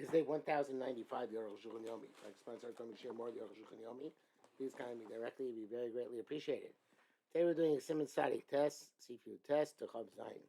is the 1,095 euro Shulchan Yomi. Like sponsor coming to share more of the Shulchan Yomi, please contact me directly. It'd be very greatly appreciated. Today we're doing a Simon Sadiq test, seafood test to Chav Zayin.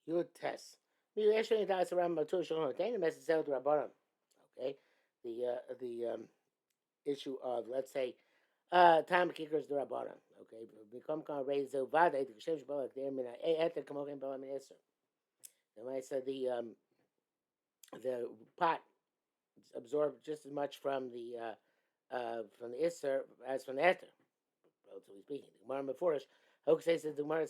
Yud test. We actually that's around Matur Shulchan. The message out to Rabbanim. Okay, the issue of, let's say, time kickers the Rabbanim. Okay, become kind of raised the vada the kshem shbalak there mina eter kamokim balam eser. And when I said the pot absorbed just as much from the iser as from the eter, relatively speaking. The Gemara Mefurish, Hook says that the Gemara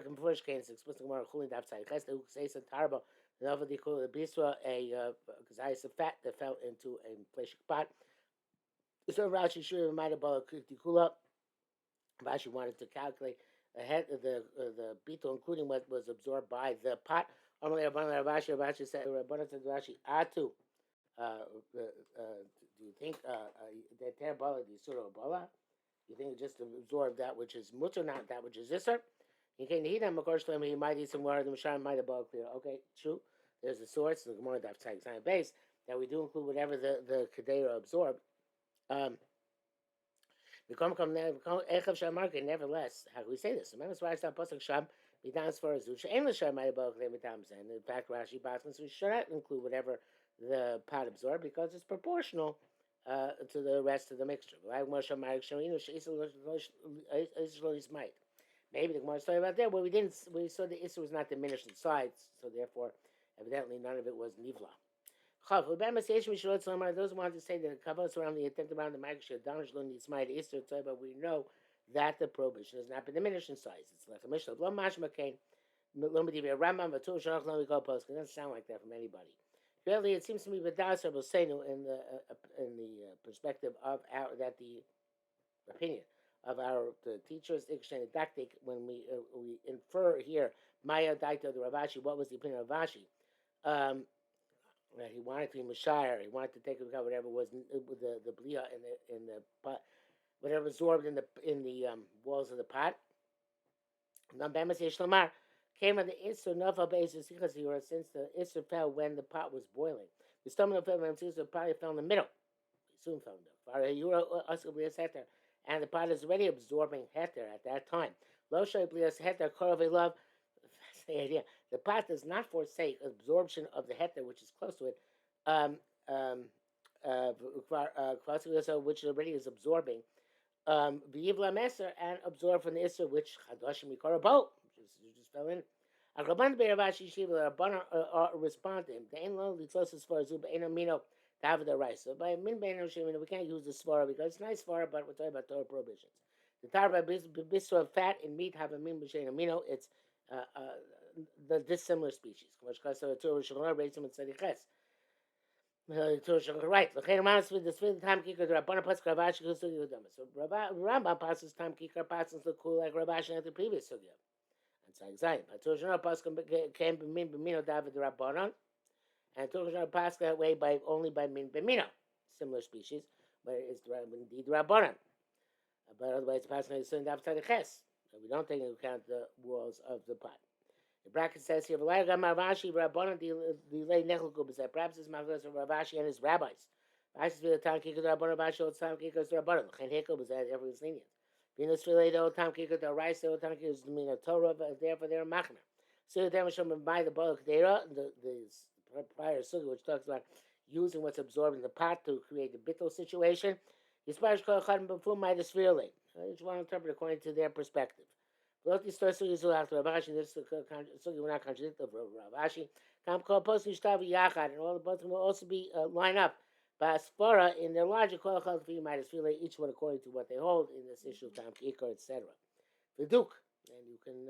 Mefurish came explicit Gemara Chulin Dafsai. Chesed Hook says that Tarba the Nova the Biswa a kazayis of fat that fell into a plastic pot. So Rashi Shuri might have bought a kula. Rashi wanted to calculate ahead of the beetle, including what was absorbed by the pot. Rashi said Rashi Atu. Do you think that terbala the surah bala? You think it just absorb that which is mutter, not that which is isser? You can eat them. Of course, he might eat some water. The Mishar might have bought clear. Okay, true. There's a source. The Gemara Daf Tzai base that we do include whatever the kedera absorbed. Nevertheless, how can we say this? And in fact, Rashi Baskin, we should not include whatever the pot absorbed because it's proportional to the rest of the mixture. Maybe the Gemara story about there, where we saw the issue was not diminished in size, so therefore, evidently, none of it was nivla. Those who want to say that kavos around the attempt around the microship danishlo needs my Easter, but we know that the prohibition has not been diminished in size. It's like a mishnah. Lo mashma kain, lo medivi Rambam v'tu shalach lo mikol post. It doesn't sound like that from anybody. Really, it seems to me v'das Rabbi Seinu in the perspective of the opinion of the teachers didactic when we infer here Maya Daita the Ravashi. What was the opinion of Ravashi? He wanted to be Mashire. He wanted to take whatever was the blia in the pot, whatever absorbed in the walls of the pot. Came on the Isser Nova basis since the Isser fell when the pot was boiling. The stomach fell when the probably fell in the middle. He soon fell in the middle. And the pot is already absorbing heter at that time. Lo shoy blias heter korov love. That's the idea. The pot does not forsake absorption of the heter, which is close to it, which already is absorbing. V'yivla meser and absorb from the isser, which chadashim yikarabo, which just fell in. Rabban be'Ravashi shiva Rabban respond to him. The ain't lonely closest for zuba ain't amino to have the rice. So by min be'eno shemina we can't use the svara because it's nice svara, but we're talking about Torah prohibitions. The tarba bisra of fat and meat have a min b'shein amino. It's the dissimilar species. Right. The time kicker the Rabbana Pas Ravashi so Rambam passes time kicker passes the cool like Ravashi at the previous sugya. And so exactly. But Torah Pas came b'min b'mino David the Rabbanon, and Torah Pas that way only by min b'mino, similar species, but it's indeed Rabbanon. But otherwise, passing is sitting outside the ches. So we don't take into account the walls of the pot. The bracket says here, perhaps it's Mavlas of Ravashi and his rabbis. Everyone's lenient. Venus related old time kicker the rice, the old time kicker is the Torah, therefore they're machna. So the damage by the bulk the prior sugi, which talks about using what's absorbed in the pot to create the bittul situation. Each one will interpret according to their perspective. Both these stories will have to Ravashi. This will not contradict of Ravashi. And all the both will also be line up. But Aspara in their logic, each one according to what they hold in this issue of Tam Kikar, etc. The Duke, and you can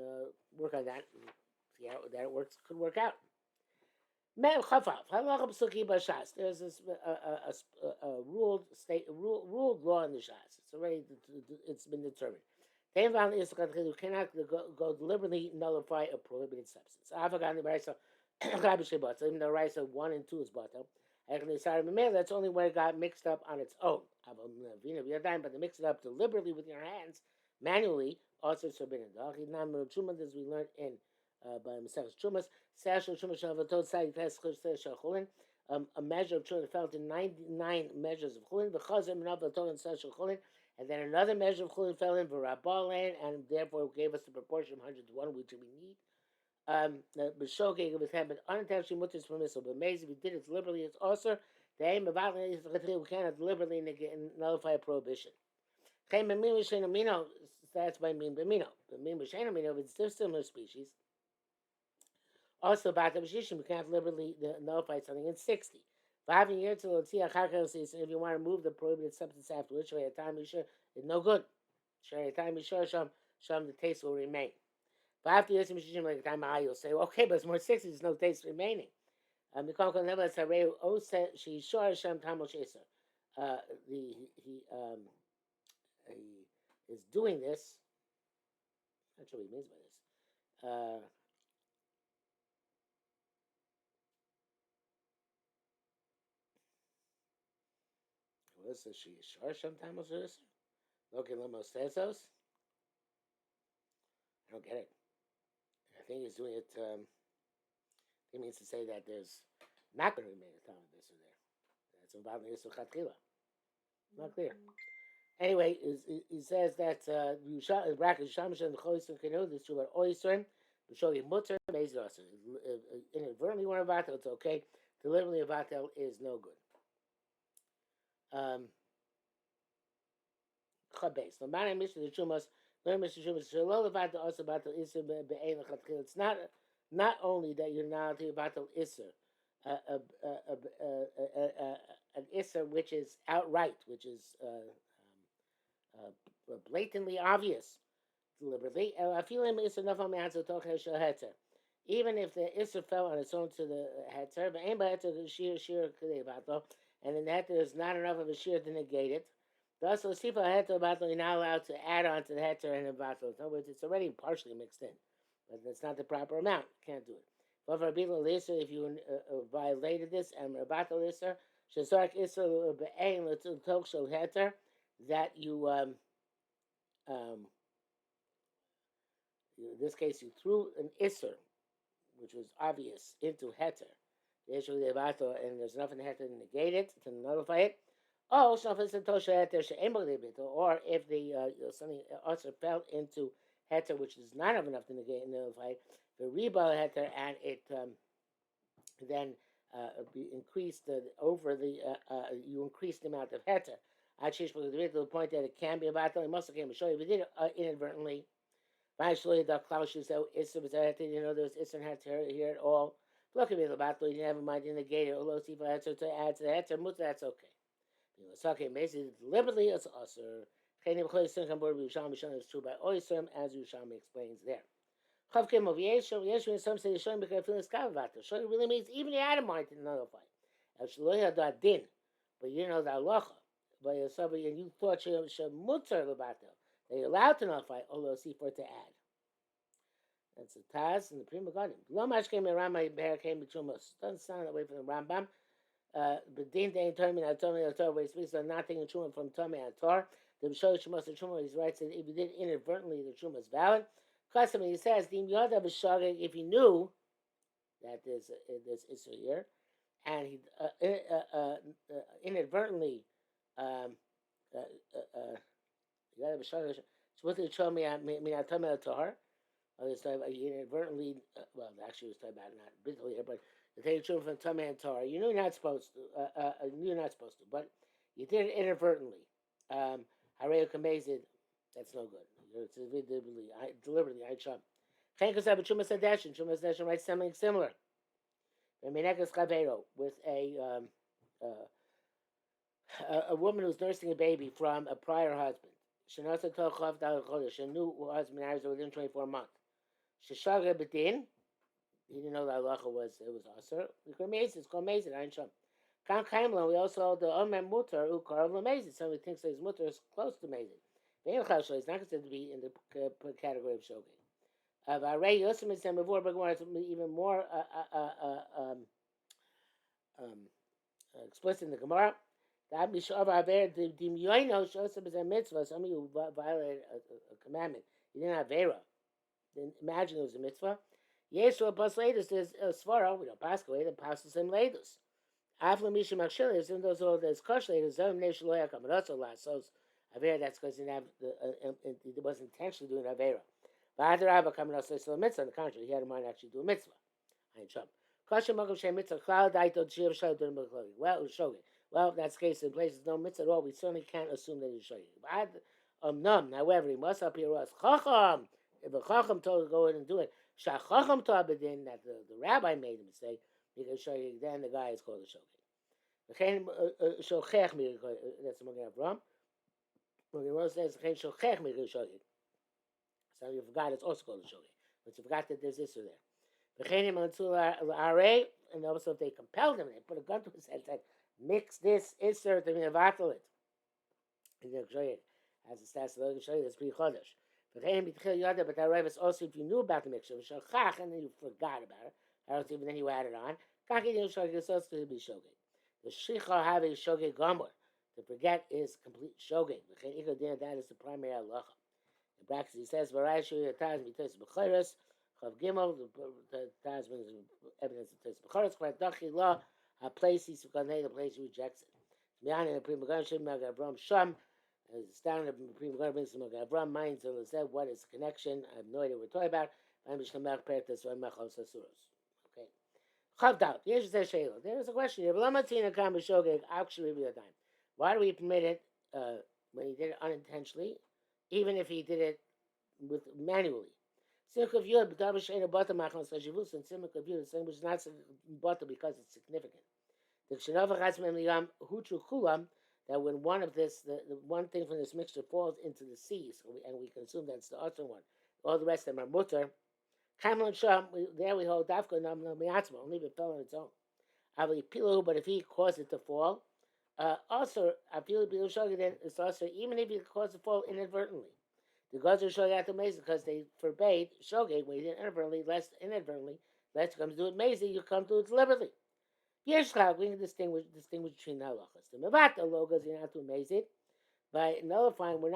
work on that and see how that could work out. There's this ruled law in the Shas. It's been determined. You cannot go deliberately nullify a prohibited substance. Even the rice of 1 and 2 is bottom. That's only where it got mixed up on its own. But to mix it up deliberately with your hands, manually, also it's forbidden. As we learned in by Maseches Chumas, a measure of chulin fell to 99 measures of chulin, and then another measure of chulin fell in V'Rabbalan, and therefore gave us the proportion of 100 to 1, which we need. B'shogeg with him, but unintentionally mutter is permissible. But amazing if we did it deliberately, it's also the aim of it is we cannot deliberately nullify a prohibition. That's by mean b'mino. But mean b'shein if it's similar species. Also, about the b'shishim, we can't deliberately nullify something in 60. 5 years to if you want to remove the prohibited substance afterwards, it's no good. The taste will remain. But after years, like time you'll say, okay, but it's more 60, there's no taste remaining. He is doing this. I'm not sure what he means by this. What is she sure sometimes this? Look at Lemos Tesos. I don't get it. I think he's doing it. He means to say that there's not going to remain a time of this or there. That's about the Yisur Chatchila. Not clear. Anyway, he says that bracket Shamish and the Choyson Kenu, this is true about Oyson, but show you Mutter, Mezid also. Inadvertently one of it's okay. Deliberately a vatel is no good. Chabes. No matter Mr. the Chumas, learn Mr. Chumas. Shalol about also about the Isser be'ein lechatchil. It's not only that you're not about the Isser, an Isser which is outright, which is blatantly obvious, deliberately. Even if the Isser fell on its own to the heter, but aim by heter the shir and then the heter is not enough of a shir to negate it. Thus, Osifa heter battle, you're not allowed to add on to the heter and the battle. In other words, it's already partially mixed in, but that's not the proper amount. Can't do it. But for Abila Lisa, if you violated this, and Rabato Lisa, Shazark Isra Be'ain Little Tokshel heter, that you, in this case, you threw an Isser, which was obvious, into heter. The issue of the Bato, and there's nothing to heter to negate it, to nullify it. Oh, or if the something also fell into heter, which does not have enough to negate and nullify the rebel heter, and it then increased over the you increase the amount of heter. To the point that it can be a battle. It must have came to show you if you did it inadvertently. Actually, the Klaus you said there's Isser heter here at all. Look at me, the battle. You never mind in the gate or low see heter to add to the heter. That's okay. It's okay. Basically, deliberately it's usher. It's true by Oysom, as Yushami explains there. Chavkim of Yeshu, some say Yeshua because feeling skavavato. Shoni really means even the Adam mind to nullify. Din, but you know the halacha. But you thought Shemutter Labato. That you're allowed to nullify, although see for it to add. That's the Taz and the Prima Garden. Lomash came around my bear came to Chumas. Doesn't sound that way from the Rambam. But Din Dain told me, I told me, where he speaks of not taking Chuma from Tomei and Tor. The B'shoy Chumas and Chuma, he writes that if you did inadvertently, the Chuma is valid. Custom, he says, if you knew that there's issue here, and he inadvertently, supposed to show me, I told me to her. Inadvertently, well, actually, it was talking about it, not bitterly here, but to take children from Tomei and Torah. You knew you're not supposed to, but you did it inadvertently. Hareu Kamezid, that's no good. It's deliberately, I chum. Chenkos have a Chumas Hadeshin. Chumas Hadeshin writes something similar. With a woman who's nursing a baby from a prior husband. She knew her husband married her within 24 months. Sheshaga Bedin, he didn't know that halacha was aser. It's called Mazid. I chum. Kan Kaimlan, we also hold the Omer Mutter who called Mazid. Somebody thinks that his mutter is close to Mazid. He's not considered to be in the category of shogeg. Ray Yosem is saying before, but even more explicit in the Gemara. That Mishav Aver Dim Yoino shows up as a mitzvah. Somebody who violated a commandment. He didn't have Vera. Then imagine it was a mitzvah. Yeshua plus latest is svara. We don't pass away. The passes him latest. After Misha Makshilis, even those all that's kosher, there's some nation loya kamarotso lasos Avera. That's because he was intentionally doing Avera. But after Abba kamarotso still a mitzvah. On the contrary, he had in mind actually do a mitzvah. I chum. Kosher makom shem mitzvah cloud daito tshiv shal durim b'chlori. Well, shogi. Well, if that's the case in places no mitzvah at all, we certainly can't assume that he's shogi. However, he must appear as chacham. If a chacham told him to go in and do it, shachacham tabedin, that the rabbi made a mistake, because shogi, then the guy is called a shogi. That's the Magen Avraham. Magen Avraham says, so you forgot it's also called a shogi. But you forgot that there's this or there. And also if they compelled him, they put a gun to his head and said, mix this isser to mevatel it. As it starts to look at that's pretty chodesh. But that right was also if you knew about the mixture, and then you forgot about it, or else even then you added on. It's also to be shogi. The shlicha have a shogeg gomor. To forget is complete shogeg. That is the primary halacha. In practice, he says, "Varay shu yataz mitos b'chayros chav gimel." The taz brings evidence of mitos b'chayros. Kvar dachi la a place he's going to the place he rejects it. Mian in the Pri Megadim Shem Magen Avraham Sham. As the standard of the Pri Megadim brings the Magen Avraham mind to say what is the connection. I have no idea what we're talking about. I'm just going to make pertas or mechal sasuros. Okay. There is a question here. Why do we permit it when he did it unintentionally, even if he did it manually? Simcha of Yud, the same which is not butter because it's significant. That when one of this, the one thing from this mixture falls into the sea, and we can assume that's the other one, all the rest of them are mutter. There we hold dafka miatzma, only if it fell on its own. But if he caused it to fall, also then it's also even if he caused it to fall inadvertently. The gods are shogeg at the maze because they forbade shogeg when he did inadvertently, lest you come to do it mazy, you come to it deliberately. We can distinguish between the halachas. The mevata logos you're not to mazy. By nullifying, we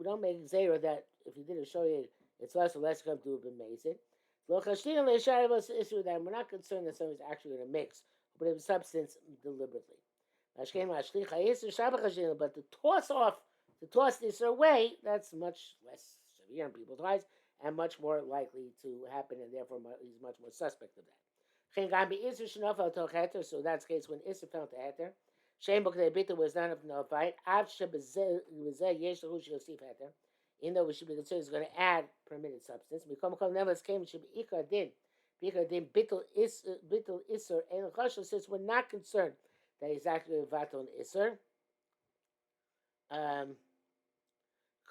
don't make zera that if you did a shogeg, it's less or less come to do it mazy. We're not concerned that somebody's actually going to mix, but it was substance deliberately. But to toss this away, that's much less severe in people's eyes and much more likely to happen, and therefore he's much more suspect of that. So that's the case when Issa fell to Heter. Shame book the was not enough to nullify it. Even though we should be concerned, it's going to add permitted substance. Nevertheless, came should be ikar din. Ikar din bitul iser and chashul says we're not concerned that he's actually a vaton iser.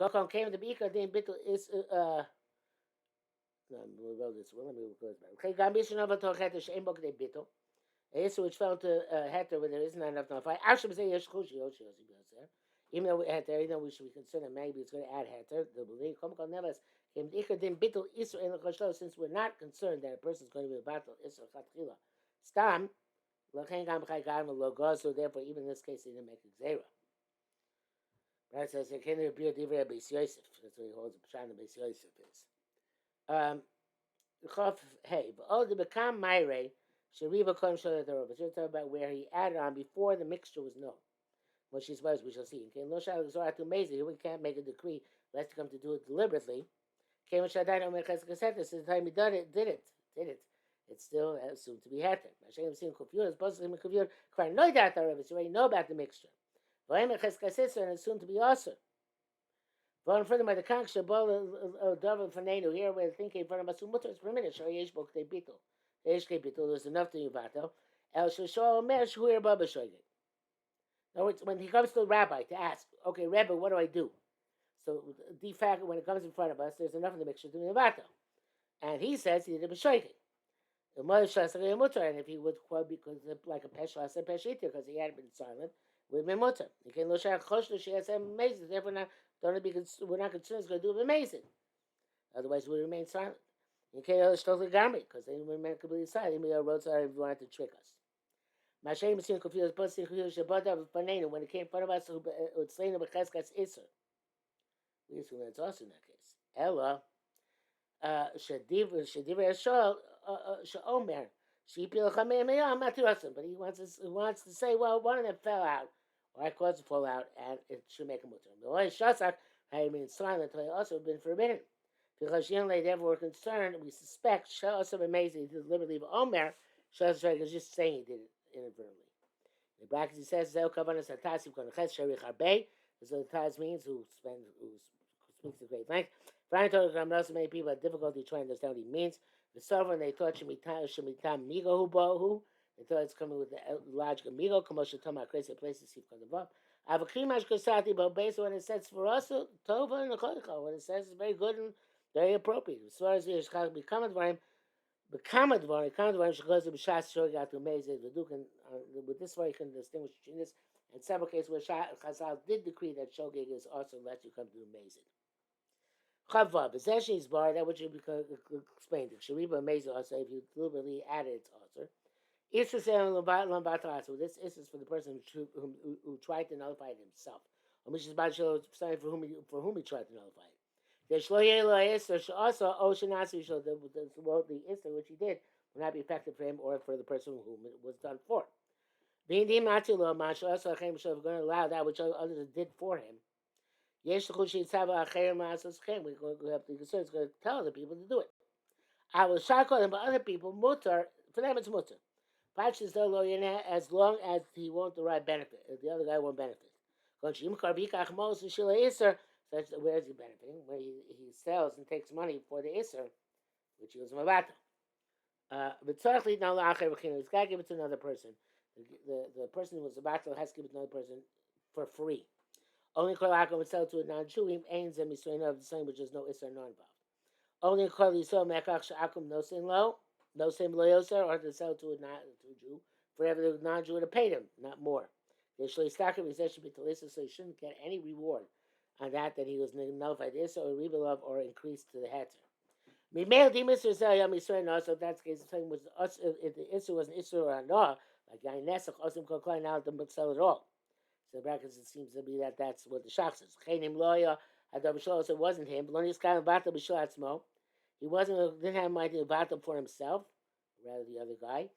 Kokon came to be ikar din bitul iser. We'll go this one. Let me go back. Okay, gambishon over to heter shein bok de bitul. Iser which fell to heter where there isn't enough to fight. Actually, say yesh chushi yoshi yoshi. Even though we heter, even though we should be concerned that maybe it's going to add heter, the belief since we're not concerned that a person is going to be a battle isra chatchila stam so therefore even in this case he didn't make a zera. Right, says it can't be a divrei Beis Yosef. That's what he holds the pshat of Beis Yosef is. Chaf hey, but oh, to become myre sheriva kom sholat the but you're talking about where he added on before the mixture was known. What she supposed we shall see. Okay, no shal exorat to amazing. Here we can't make a decree lest come to do it deliberately. Okay, when Shaddai Omer Chesed since the time he did it. It's still assumed to be heter. Hashem seen kufiyur is supposed to be kufiyur. Kvar no doubt already. You already know about the mixture. V'omer Chesed and assumed to be also. But furthermore, the kank shabol davar fanenu here we're thinking for a mutter is permitted. Shor yesh bok te bitul. Yesh ke bitul. There's enough to yuvato. El shishol Omer shuir baba shoyge. In other words, when he comes to the rabbi to ask, okay, Rebbe, what do I do? So, de facto, when it comes in front of us, there's enough in the mixture to be avato. And he says he did a b'shoiking. The mother shas a mutter, and if he would quote because like a peshlas and peshita, because he had been silent, would be mutter. You can look at choshnu she has amazing. Therefore, we're not concerned it's going to do amazing. Otherwise, we remain silent. You can't totally garment because they remain completely silent. They wrote if you wanted to trick us. Mashem Sin confused Pussy Shabbat Panenu when it came in front of us who would slain him with Cheskas Isser. We assume that's also in that case. Ella Shadiv Shal Shaomer. Shipil Chamemeyam Matirasim. But he wants to say, well, one of them fell out, or I caused to fall out, and it should make a mutter. The way Shasak, I mean silent, also been forbidden. Because young lady ever were concerned, we suspect Shal also amazing he deliberately leave Omer. Shasak is just saying he did it inadvertently. In the brackets he says, Zel Kavanas Atasim Konaches Sharich Harbe. This is what Taz means, who speaks at great length. Brian told us many people had difficulty trying to understand what he means. The sovereign they thought Shemitam Migo Hubo. They thought it's coming with the logic of Migo, Commotion Toma, crazy places, see because of up. Avakrimash Kosati, but based on what it says for us, Tova and Koicha, what it says is very good and very appropriate. As far as the Yishkak become advarim, she goes to B'shas Shogat to Mezid, with this way you can distinguish between this and several cases where Chazal did decree that Shogeg is also lets you come to Mezid. Chava, possession is bar, that which you explained. Shariba Mezid also, if you deliberately added its author. Issa saying Lambatas, so this is for the person who tried to nullify it himself. Or Mish's Bajil saying for whom he tried to nullify it. The Shloyela Issa also Oshanasi show the Issa which he did will not be effective for him or for the person whom it was done for. Being the Matilo Mash also came going to allow that which others did for him. Yesh Chushi Sava Acher Masas came. We have to consider it's going to tell other people to do it. I will shakol him, but other people mutar for them it's mutar. Pachis as long as he won't derive benefit, the other guy won't benefit. Such where is he benefiting? Where he sells and takes money for the Isser, which he was Mavata. But Tzarchli now La'acher B'chino, he's got to give it to another person. The person who was Mavata has to give it to another person for free. Only Kolaka would sell to a non-Jew, him Ain Zem Yisrael of the same, which is no Isser not involved. Only Kol Yisrael Mekach Sha'akum no sin lo, no same loyoser, or to sell to a Jew, forever the non-Jew would have paid him, not more. They should stack him, he said should be Talisa, so he shouldn't get any reward on that he was nullified this or rebuild or increased to the heter. Me male demis or sell yam Yisrael no, so that's the case. The thing was us if the issue was an issue or no, like Yain Nesach Osim Koklain out to sell it all. So the brackets it seems to be that's what the shach says. Chainim loya Adam B'Shol, so it wasn't him. Lonis Kaim Vata B'Shol Atzmo. He didn't have mind to Vata for himself, rather the other guy.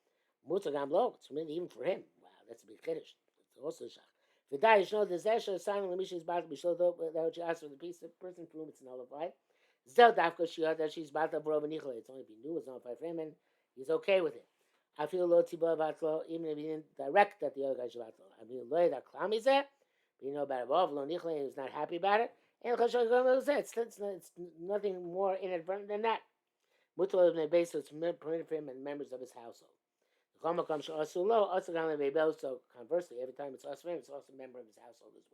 Mutzagam lo, it's really even for him. Wow, that's a big kiddush. It's also shach. The die know the zesha sign when Misha's about to be showed up that which asks for the piece of person for whom it's nullified. Zel dafka she heard that she's about to brova nichla. It's only if he knew it's nullified for him and he's okay with it. I feel low tiba vatlo even if he didn't direct that the other guy should vatlo. I mean loy that klam is there, but you know about it. Lo nichla he was not happy about it. And it's nothing more inadvertent than that. Mutal of the base so it's permitted for him and members of his household. So conversely, every time it's us for him, it's also a member of his household as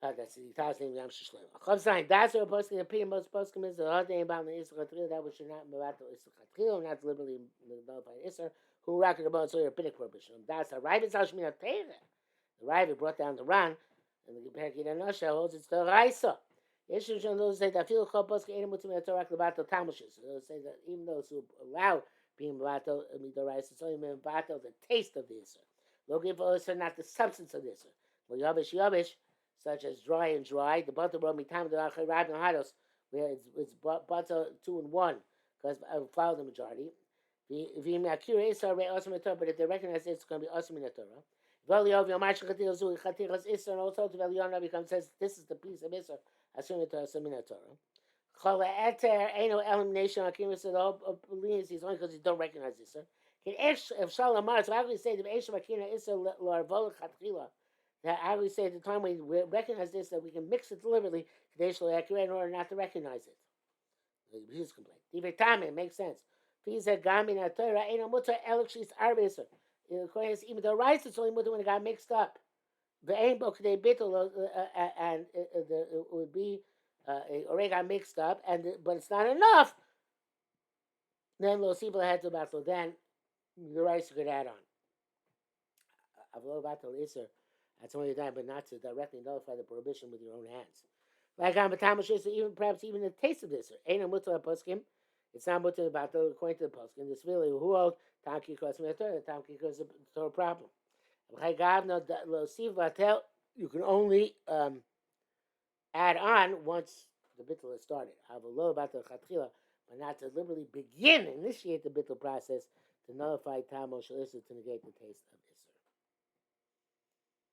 well. That's the Taz name Yam Shishleim. Chav Zayin, that's what posting the opinion most posting is the other thing about the Isra Chatril, that which should not Mavato Isra Chatril, not deliberately nullified Isra, who rocked about so your rabbinic prohibition. That's a Ravid Zalshmina Teira. The Ravid brought down the Ran, and the Perkid and Nasha holds it's the Raisa. Yeshu Shon those say that feel called posting any mutim at Torah Levato Tamushes. Those say that even those who allow being Mavato Midorais, it's only Mavato the taste of the Isra. Looking for Isra, not the substance of the Isra. Well, Yavish, such as dry and dry. The butter brought me time to Rab and Hados, where it's butter 2 and 1, because I follow the majority. But if they recognize it's going to be awesome in the Torah. And also to Veliona becomes says this is the piece of Isra, assuming to awesome in the Torah. Ain't no elimination on Kimus at all. It's only because you don't recognize Isra. If Shalom Mars, I would say the Esha Makina Isra Larvola Chatchila. That I would say at the time we recognize this, that we can mix it deliberately in order not to recognize it. His complaint. It makes sense. Even the rice is only mutter when it got mixed up. The aim book they bittel and it would be already got mixed up, but it's not enough. Then los people had to battle. Then the rice could add on. Avlo battle iser. That's only a time, but not to directly nullify the prohibition with your own hands. Like on Batamash, even perhaps even the taste of this. Ain't a mutter poskim. It's not mutter about according to the poskim. This really who owed Tamki cause me a Torah. Tamki cause a Torah problem. You can only add on once the bittul has started. Have a low about the chatchila, but not to deliberately initiate the bittul process to nullify tam or shalisha to negate the taste of isur.